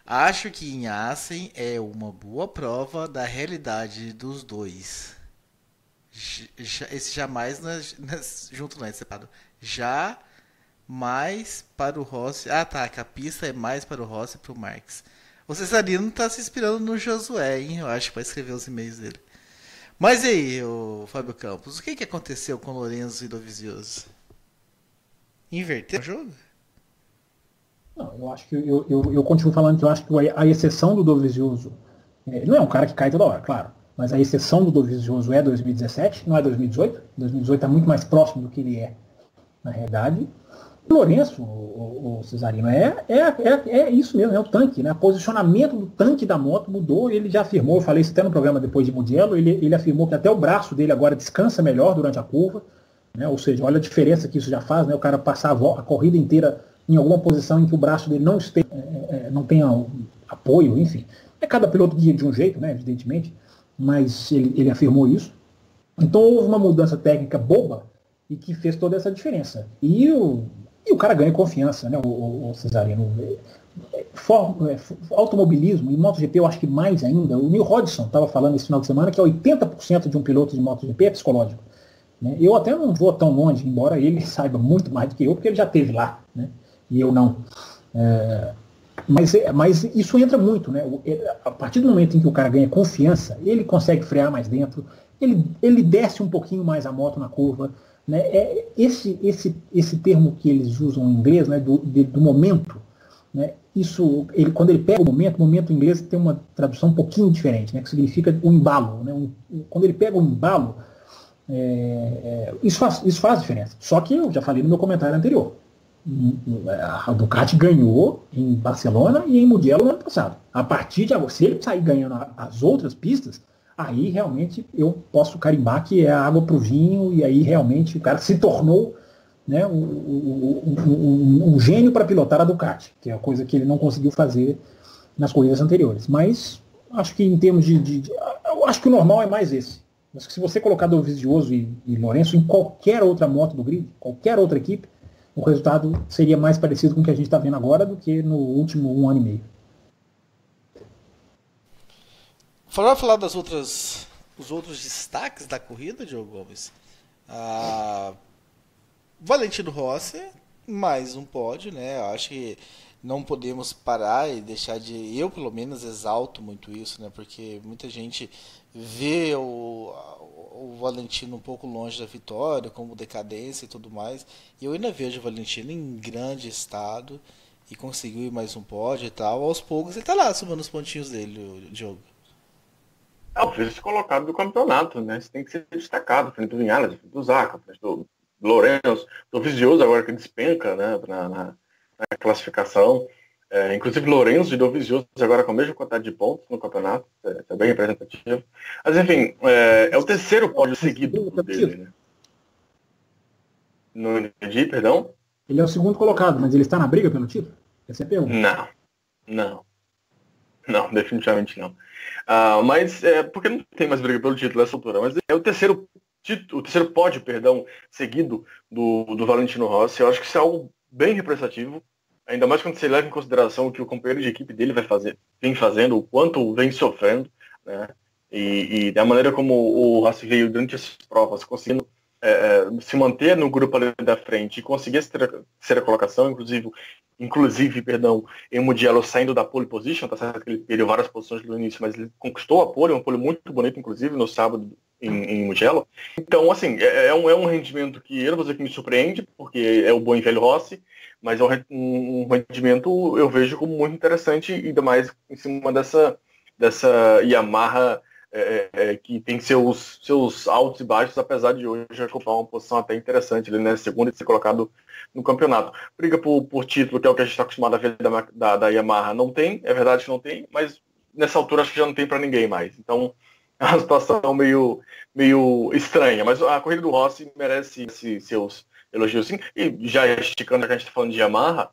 Acho que Inhassen é uma boa prova da realidade dos dois. Esse jamais não é junto, não é separado. Já mais para o Rossi. Ah, tá. Que a pista é mais para o Rossi e para o Marques. O Cesarino tá se inspirando no Josué, hein? Eu acho, para escrever os e-mails dele. Mas e aí, o Fábio Campos? O que aconteceu com Lourenço e Dovizioso? Inverteu o jogo? Não, eu acho que eu continuo falando que eu acho que a exceção do Dovizioso não é um cara que cai toda hora, claro, mas a exceção do Dovizioso é 2017, não é 2018. 2018 está muito mais próximo do que ele é na realidade. O Lourenço, o Cesarino, é isso mesmo, é o tanque, né? O posicionamento do tanque da moto mudou, ele já afirmou, eu falei isso até no programa depois de Mugello, ele afirmou que até o braço dele agora descansa melhor durante a curva, né? Ou seja, olha a diferença que isso já faz, né? O cara passar a corrida inteira em alguma posição em que o braço dele não tenha apoio, enfim. Cada piloto guia de um jeito, né, evidentemente, mas ele afirmou isso. Então houve uma mudança técnica boba e que fez toda essa diferença. E o cara ganha confiança, né, o Cesarino. Automobilismo e MotoGP eu acho que mais ainda. O Neil Hodgson estava falando esse final de semana que 80% de um piloto de MotoGP é psicológico. Né? Eu até não vou tão longe, embora ele saiba muito mais do que eu, porque ele já esteve lá, né? E eu não. Mas isso entra muito, né? A partir do momento em que o cara ganha confiança, ele consegue frear mais dentro, ele desce um pouquinho mais a moto na curva, né? Esse termo que eles usam em inglês, né? do momento, né? Isso, quando ele pega o momento em inglês tem uma tradução um pouquinho diferente, né? Que significa o embalo, né? Quando ele pega o embalo, isso faz diferença. Só que eu já falei no meu comentário anterior. A Ducati ganhou em Barcelona e em Mugello no ano passado. A partir de agora, se ele sair ganhando as outras pistas, aí realmente eu posso carimbar que é água pro vinho, e aí realmente o cara se tornou, né, um gênio para pilotar a Ducati, que é a coisa que ele não conseguiu fazer nas corridas anteriores. Mas acho que em termos eu acho que o normal é mais esse. Acho que se você colocar Dovizioso e Lourenço em qualquer outra moto do grid, qualquer outra equipe, o resultado seria mais parecido com o que a gente está vendo agora do que no último 1 ano e meio. Falar dos outros destaques da corrida, Diogo Gomes. Valentino Rossi, mais um pódio, né? Eu acho que não podemos parar e deixar de... Eu, pelo menos, exalto muito isso, né? Porque muita gente vê o Valentino um pouco longe da vitória, como decadência e tudo mais. E eu ainda vejo o Valentino em grande estado e conseguiu ir mais um pódio e tal. Aos poucos ele tá lá somando os pontinhos dele, o Diogo. É o vice colocado do campeonato, né? Você tem que ser destacado, frente do Vinales, frente do Zaca, frente do Lourenço, do Dovizioso agora que despenca, né, na classificação. Inclusive Lourenço e Dovizioso agora com a mesma quantidade de pontos no campeonato, é bem representativo. Mas enfim, é o terceiro pódio seguido dele, né? Não entendi, perdão? Ele é o segundo colocado, mas ele está na briga pelo título? Essa é a pergunta. Não, definitivamente não. Mas porque não tem mais briga pelo título nessa altura, mas é o terceiro pódio, seguido do Valentino Rossi. Eu acho que isso é algo bem representativo. ainda mais quando você leva em consideração o que o companheiro de equipe dele vem fazendo, o quanto vem sofrendo, né? E da maneira como o Rossi veio durante essas provas, conseguindo se manter no grupo ali da frente e conseguir a terceira colocação, inclusive, em Mugello saindo da pole position, tá certo que ele perdeu várias posições no início, mas ele conquistou a pole, uma pole muito bonita, inclusive, no sábado em Mugello. Então, assim, é um rendimento que eu não vou dizer que me surpreende, porque é o bom e velho Rossi, mas é um rendimento eu vejo como muito interessante, ainda mais em cima dessa Yamaha que tem seus altos e baixos, apesar de hoje ocupar uma posição até interessante, ele, né, segundo e ser colocado no campeonato. Briga por título, que é o que a gente está acostumado a ver da Yamaha, não tem, é verdade que não tem, mas nessa altura acho que já não tem para ninguém mais. Então é uma situação meio estranha, mas a corrida do Rossi merece seus elogios sim. E já esticando, que a gente está falando de Yamaha,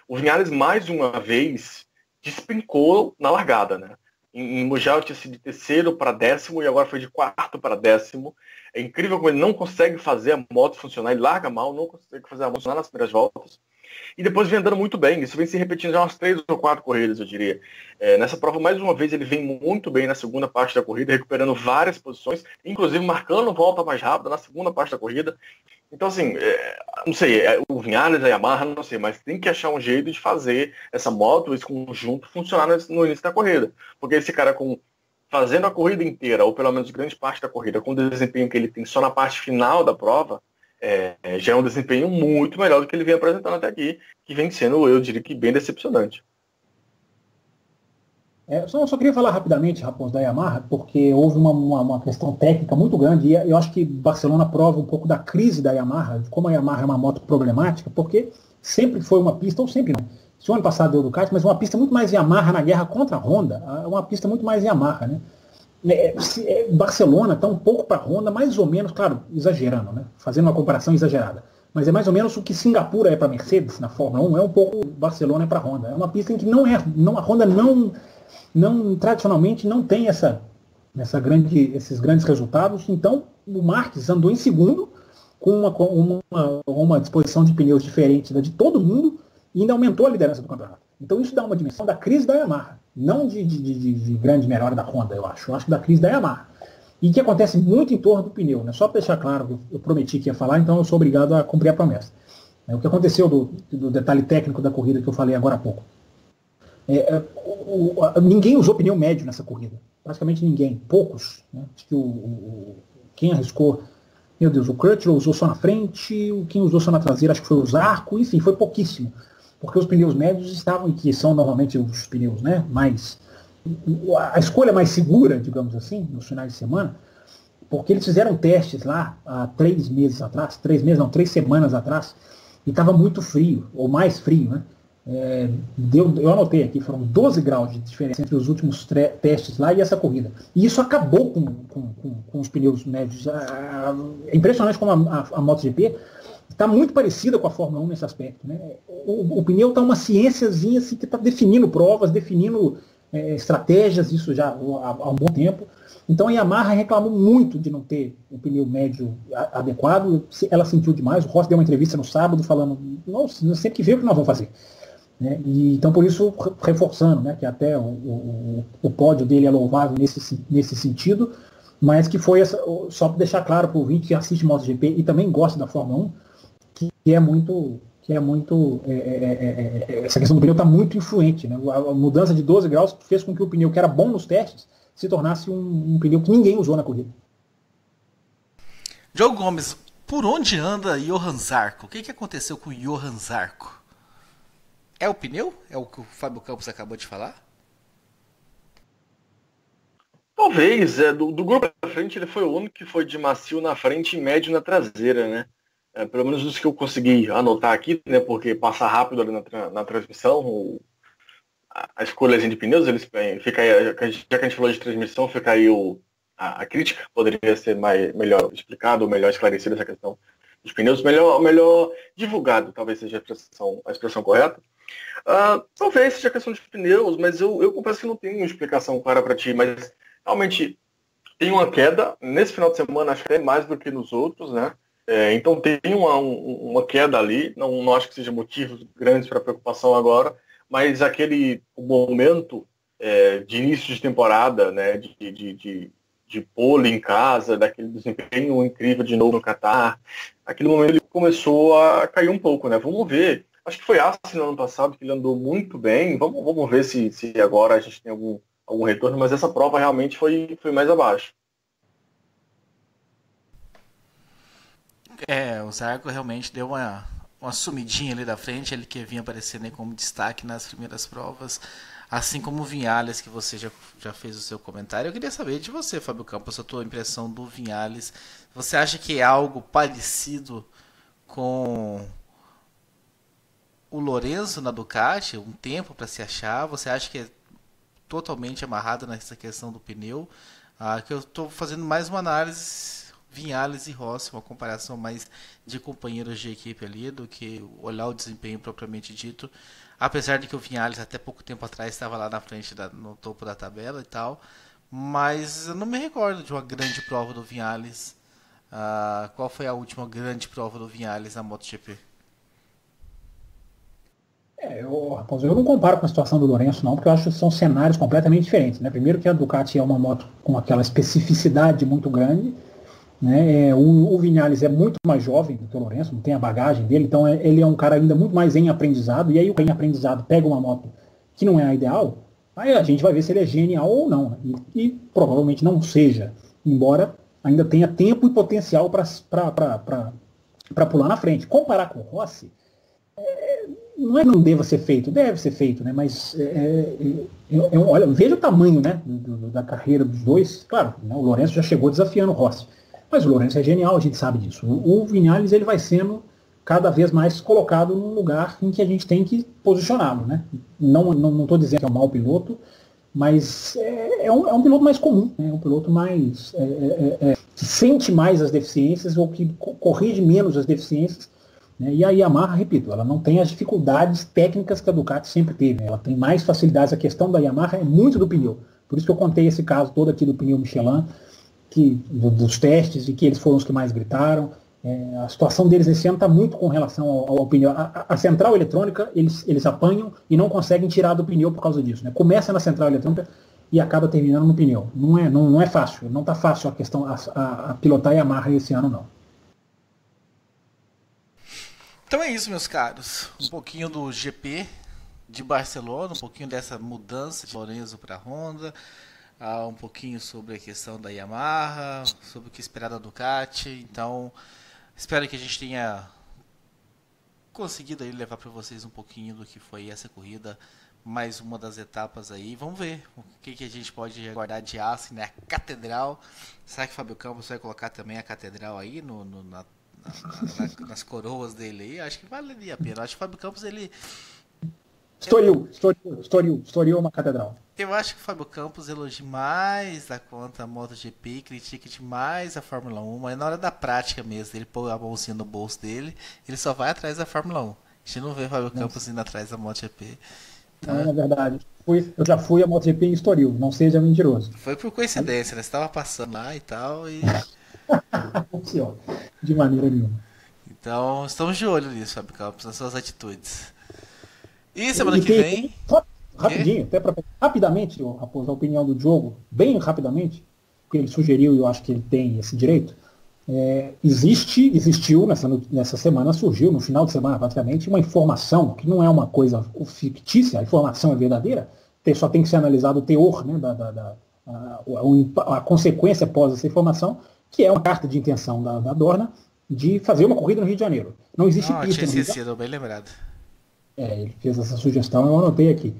o Vinales mais uma vez despencou na largada, né? Em Mugello tinha sido de terceiro para 10º e agora foi de 4º para 10º. É incrível como ele não consegue fazer a moto funcionar, ele larga mal, não consegue fazer a moto funcionar nas primeiras voltas. E depois vem andando muito bem, isso vem se repetindo já umas 3 ou 4 corridas, eu diria. Nessa prova, mais uma vez, ele vem muito bem na segunda parte da corrida, recuperando várias posições, inclusive marcando volta mais rápida na segunda parte da corrida. Então, assim, não sei, o Vinales, a Yamaha, não sei, mas tem que achar um jeito de fazer essa moto, esse conjunto, funcionar no início da corrida. Porque esse cara fazendo a corrida inteira, ou pelo menos grande parte da corrida, com o desempenho que ele tem só na parte final da prova, já é um desempenho muito melhor do que ele vem apresentando até aqui, que vem sendo, eu diria que bem decepcionante. Só queria falar rapidamente, Raposo, da Yamaha, porque houve uma questão técnica muito grande, e eu acho que Barcelona prova um pouco da crise da Yamaha, de como a Yamaha é uma moto problemática, porque sempre foi uma pista, ou sempre não, se o ano passado deu Ducati, mas uma pista muito mais Yamaha na guerra contra a Honda, uma pista muito mais Yamaha, né? Barcelona está um pouco para a Honda, mais ou menos, claro, exagerando, né? Fazendo uma comparação exagerada, mas é mais ou menos o que Singapura é para a Mercedes na Fórmula 1, é um pouco Barcelona é para a Honda. É uma pista em que a Honda tradicionalmente não tem esses grandes resultados. Então o Marques andou em segundo com uma disposição de pneus diferente da de todo mundo e ainda aumentou a liderança do campeonato. Então isso dá uma dimensão da crise da Yamaha, não de grande melhora da Honda, eu acho da crise da Yamaha. E que acontece muito em torno do pneu, né? Só para deixar claro, eu prometi que ia falar, então eu sou obrigado a cumprir a promessa. O que aconteceu do detalhe técnico da corrida que eu falei agora há pouco. Ninguém usou pneu médio nessa corrida. Praticamente ninguém. Poucos. Né? Acho que quem arriscou, meu Deus, o Crutchlow usou só na frente, quem usou só na traseira acho que foi o Zarco, enfim, foi pouquíssimo. Porque os pneus médios estavam, que são normalmente os pneus, né, a escolha mais segura, digamos assim, nos finais de semana, porque eles fizeram testes lá há 3 semanas atrás, e estava muito frio, ou mais frio, né? Eu anotei aqui, foram 12 graus de diferença entre os últimos testes lá e essa corrida. E isso acabou com os pneus médios. É impressionante como a MotoGP está muito parecida com a Fórmula 1 nesse aspecto. Né? O pneu está uma ciênciazinha assim, que está definindo provas, definindo estratégias, isso já há um bom tempo. Então a Yamaha reclamou muito de não ter o pneu médio adequado, ela sentiu demais. O Rossi deu uma entrevista no sábado falando, nossa, sempre que vê o que nós vamos fazer. Né? E, então por isso reforçando, né, que até o pódio dele é louvável nesse sentido, mas que foi só para deixar claro para o ouvinte que assiste MotoGP e também gosta da Fórmula 1, que é muito essa questão do pneu está muito influente, né? A mudança de 12 graus fez com que o pneu que era bom nos testes se tornasse um pneu que ninguém usou na corrida. Diogo Gomes, por onde anda Johan Zarco? O que aconteceu com Johan Zarco? É o pneu? É o que o Fábio Campos acabou de falar? Talvez. Do grupo da frente ele foi o único que foi de macio na frente e médio na traseira, né? Pelo menos os que eu consegui anotar aqui, né? Porque passa rápido ali na transmissão, a escolha de pneus, fica aí, já que a gente falou de transmissão, fica aí a crítica, poderia ser melhor explicado, melhor esclarecido essa questão dos pneus, melhor divulgado, talvez seja a expressão correta. Talvez seja questão de pneus, mas eu confesso que não tenho uma explicação clara para ti, mas realmente tem uma queda, nesse final de semana acho que é mais do que nos outros, né? Então tem uma queda ali, não acho que seja motivos grandes para preocupação agora, mas aquele momento de início de temporada, né, de pole em casa, daquele desempenho incrível de novo no Qatar, aquele momento ele começou a cair um pouco, né? Vamos ver. Acho que foi assim no ano passado, que ele andou muito bem. Vamos ver se agora a gente tem algum retorno, mas essa prova realmente foi mais abaixo. O Zarco realmente deu uma sumidinha ali da frente, ele que vinha aparecendo aí como destaque nas primeiras provas, assim como o Viñales, que você já fez o seu comentário. Eu queria saber de você, Fábio Campos, a tua impressão do Viñales. Você acha que é algo parecido com o Lorenzo na Ducati, um tempo para se achar? Você acha que é totalmente amarrado nessa questão do pneu? Que eu estou fazendo mais uma análise Viñales e Rossi, uma comparação mais de companheiros de equipe ali do que olhar o desempenho propriamente dito, apesar de que o Viñales até pouco tempo atrás estava lá na frente, no topo da tabela e tal, mas eu não me recordo de uma grande prova do Viñales. Qual foi a última grande prova do Viñales na MotoGP? Eu não comparo com a situação do Lourenço não, porque eu acho que são cenários completamente diferentes, né? Primeiro que a Ducati é uma moto com aquela especificidade muito grande, né? O Viñales é muito mais jovem do que o Lourenço, não tem a bagagem dele, então ele é um cara ainda muito mais em aprendizado, e aí o em aprendizado pega uma moto que não é a ideal, aí a gente vai ver se ele é genial ou não, né? E provavelmente não seja, embora ainda tenha tempo e potencial para pular na frente. Comparar com o Rossi, não é que não deva ser feito, deve ser feito, né? Mas olha, veja o tamanho, né, da carreira dos dois. Claro, né, o Lourenço já chegou desafiando o Rossi, mas o Lourenço é genial, a gente sabe disso. O Viñales, ele vai sendo cada vez mais colocado num lugar em que a gente tem que posicioná-lo, né? Não estou dizendo que é um mau piloto, mas é um piloto mais comum, né? É um piloto mais que sente mais as deficiências ou que corrige menos as deficiências. E a Yamaha, repito, ela não tem as dificuldades técnicas que a Ducati sempre teve, né? Ela tem mais facilidades. A questão da Yamaha é muito do pneu. Por isso que eu contei esse caso todo aqui do pneu Michelin, dos testes, e que eles foram os que mais gritaram. A situação deles esse ano está muito com relação ao pneu. A central eletrônica, eles apanham e não conseguem tirar do pneu por causa disso, né? Começa na central eletrônica e acaba terminando no pneu. Não é fácil, não está fácil a questão a pilotar a Yamaha esse ano, não. Então é isso, meus caros. Um pouquinho do GP de Barcelona, um pouquinho dessa mudança de Lorenzo para a Honda, um pouquinho sobre a questão da Yamaha, sobre o que esperar da Ducati. Então, espero que a gente tenha conseguido aí levar para vocês um pouquinho do que foi essa corrida, mais uma das etapas aí. Vamos ver o que a gente pode aguardar de Assen, né? A Catedral. Será que o Fábio Campos vai colocar também a Catedral aí nas coroas dele aí? Acho que valeria a pena. Acho que o Fábio Campos, ele... Estourou uma catedral. Eu acho que o Fábio Campos elogia mais a conta a MotoGP e critica demais a Fórmula 1, mas na hora da prática mesmo, ele põe a mãozinha no bolso dele, ele só vai atrás da Fórmula 1. A gente não vê o Fábio Campos indo atrás da MotoGP. Então, não, é verdade. Eu já fui a MotoGP em Estoril, não seja mentiroso. Foi por coincidência, né? Você estava passando lá e tal, e... De maneira nenhuma. Então, estamos de olho nisso, Fábio Campos, nas suas atitudes. E semana que vem... Rapidinho, até rapidamente, Raposo, a opinião do Diogo, bem rapidamente, porque ele sugeriu e eu acho que ele tem esse direito. Existiu nessa semana, surgiu no final de semana praticamente uma informação que não é uma coisa fictícia, a informação é verdadeira, só tem que ser analisado o teor, né, a consequência após essa informação, que é uma carta de intenção da Dorna de fazer uma corrida no Rio de Janeiro. Não existe pista no Rio de Janeiro. Tinha esquecido, bem lembrado. Ele fez essa sugestão, eu anotei aqui.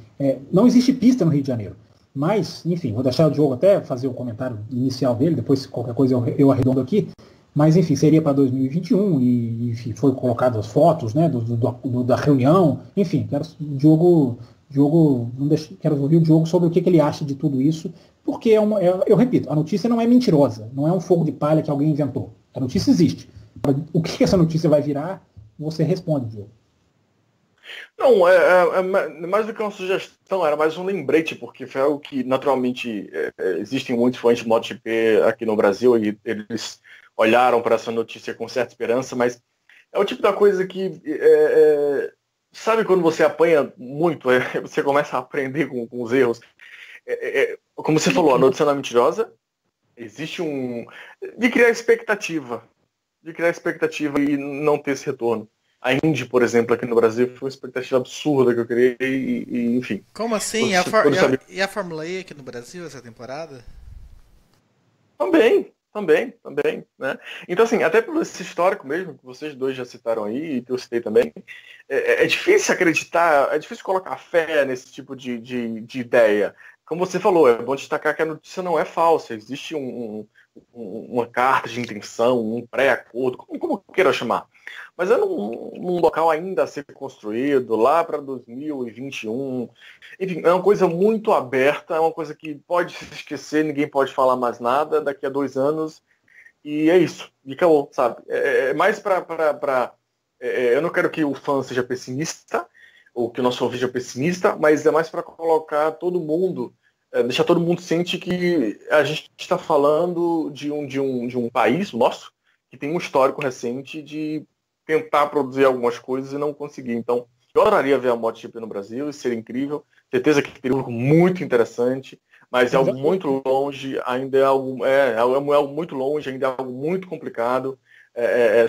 Não existe pista no Rio de Janeiro. Mas, enfim, vou deixar o Diogo até fazer o comentário inicial dele, depois qualquer coisa eu arredondo aqui. Mas, enfim, seria para 2021 e enfim, foi colocado as fotos, né, da reunião. Enfim, quero ouvir o Diogo sobre o que ele acha de tudo isso, porque eu repito, a notícia não é mentirosa, não é um fogo de palha que alguém inventou. A notícia existe. O que essa notícia vai virar, você responde, Diogo. Não, é mais do que uma sugestão, era mais um lembrete, porque foi algo que naturalmente existem muitos fãs de MotoGP aqui no Brasil e eles olharam para essa notícia com certa esperança, mas é o tipo da coisa que, sabe quando você apanha muito, você começa a aprender com os erros. Como você falou, a notícia não é mentirosa, existe de criar expectativa e não ter esse retorno. A Indy, por exemplo, aqui no Brasil, foi uma expectativa absurda que eu criei e enfim. Como assim? E a Fórmula E aqui no Brasil essa temporada? Também, né? Então, assim, até pelo esse histórico mesmo, que vocês dois já citaram aí, e que eu citei também, é difícil acreditar, é difícil colocar fé nesse tipo de ideia. Como você falou, é bom destacar que a notícia não é falsa, existe uma carta de intenção, um pré-acordo, como queira chamar. Mas é num local ainda a ser construído, lá para 2021. Enfim, é uma coisa muito aberta, é uma coisa que pode se esquecer, ninguém pode falar mais nada daqui a 2 anos. E é isso, e acabou, sabe? É mais eu não quero que o fã seja pessimista, ou que o nosso ouvinte seja pessimista, mas é mais para colocar todo mundo, deixar todo mundo ciente que a gente está falando de um país, o nosso, que tem um histórico recente de tentar produzir algumas coisas e não conseguir. Então, eu adoraria ver a MotoGP no Brasil, isso seria incrível. Certeza que teria algo muito interessante, mas é algo muito longe, ainda é algo muito longe, ainda é algo muito complicado.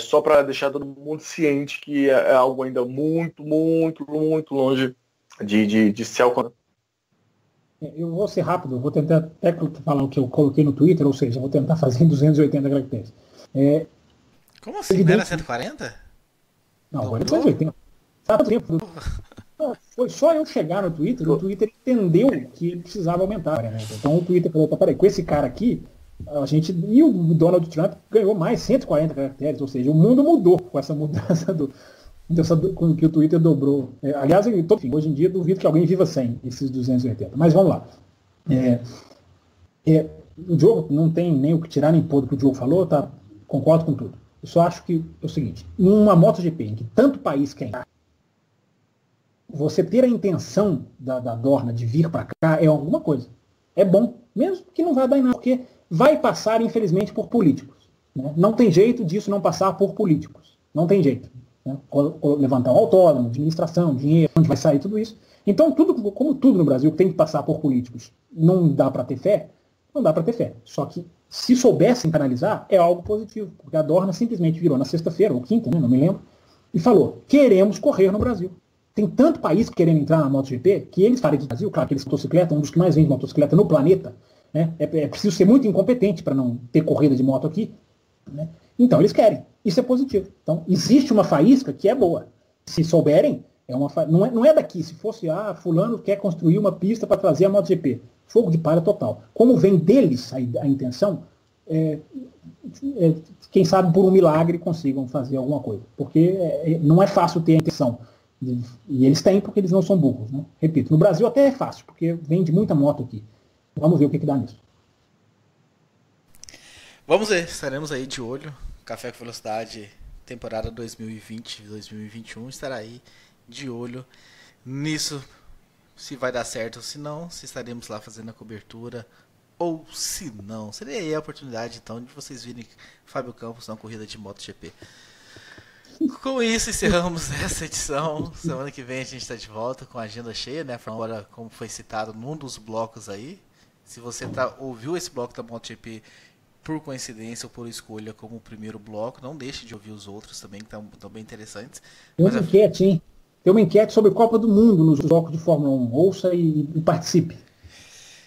Só para deixar todo mundo ciente que é algo ainda muito, muito, muito longe de ser alcançado. Eu vou ser rápido, vou tentar até falar o que eu coloquei no Twitter, ou seja, vou tentar fazer em 280 caracteres. Como assim? Não era 140? Não, agora é 280. Foi só eu chegar no Twitter, o Twitter entendeu que ele precisava aumentar. Né? Então o Twitter falou, peraí, com esse cara aqui, e o Donald Trump ganhou mais 140 caracteres, ou seja, o mundo mudou com essa mudança com que o Twitter dobrou. Aliás, enfim, hoje em dia duvido que alguém viva sem esses 280. Mas vamos lá. O Diogo não tem nem o que tirar nem pôr do que o Diogo falou, tá? Concordo com tudo. Eu só acho que é o seguinte, numa MotoGP em que tanto país quer entrar, você ter a intenção da Dorna de vir para cá é alguma coisa. É bom, mesmo que não vai dar em nada, porque vai passar, infelizmente, por políticos. Né? Não tem jeito disso não passar por políticos. Não tem jeito. Né? Levantar um autódromo, administração, dinheiro, onde vai sair tudo isso. Então, como tudo no Brasil tem que passar por políticos, não dá para ter fé, não dá para ter fé. Só que, se soubessem canalizar, é algo positivo. Porque a Dorna simplesmente virou na sexta-feira, ou quinta, né? Não me lembro, e falou, queremos correr no Brasil. Tem tanto país querendo entrar na MotoGP, que eles falam do Brasil, claro que eles motocicleta, um dos que mais vende motocicleta no planeta, né? É preciso ser muito incompetente para não ter corrida de moto aqui. Né? Então, eles querem. Isso é positivo. Então, existe uma faísca que é boa. Se souberem, não é daqui. Se fosse, fulano quer construir uma pista para trazer a MotoGP. Fogo de palha total. Como vem deles a intenção, quem sabe por um milagre consigam fazer alguma coisa. Porque não é fácil ter a intenção. E eles têm porque eles não são burros. Né? Repito, no Brasil até é fácil, porque vende muita moto aqui. Vamos ver o que dá nisso. Vamos ver, estaremos aí de olho. Café com Velocidade, temporada 2020-2021, estará aí de olho nisso. Se vai dar certo ou se não, se estaremos lá fazendo a cobertura ou se não. Seria aí a oportunidade então de vocês virem Fábio Campos na corrida de MotoGP. Com isso encerramos essa edição. Semana que vem a gente está de volta com a agenda cheia, né? Agora, como foi citado num dos blocos aí. Se você ouviu esse bloco da MotoGP por coincidência ou por escolha como o primeiro bloco, não deixe de ouvir os outros também, que estão bem interessantes. Tem uma enquete, hein? Tem uma enquete sobre Copa do Mundo nos blocos de Fórmula 1. Ouça e participe.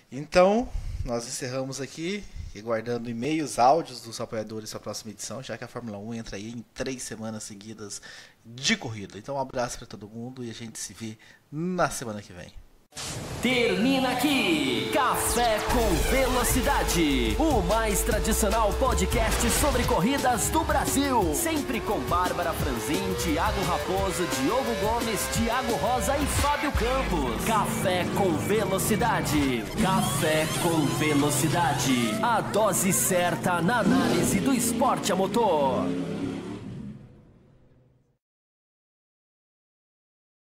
Então, nós encerramos aqui, guardando e-mails, áudios dos apoiadores para a próxima edição, já que a Fórmula 1 entra aí em 3 semanas seguidas de corrida. Então, um abraço para todo mundo e a gente se vê na semana que vem. Termina aqui Café com Velocidade, o mais tradicional podcast sobre corridas do Brasil. Sempre com Bárbara Franzin, Thiago Raposo, Diogo Gomes, Thiago Rosa e Fábio Campos. Café com Velocidade. Café com Velocidade. A dose certa na análise do esporte a motor.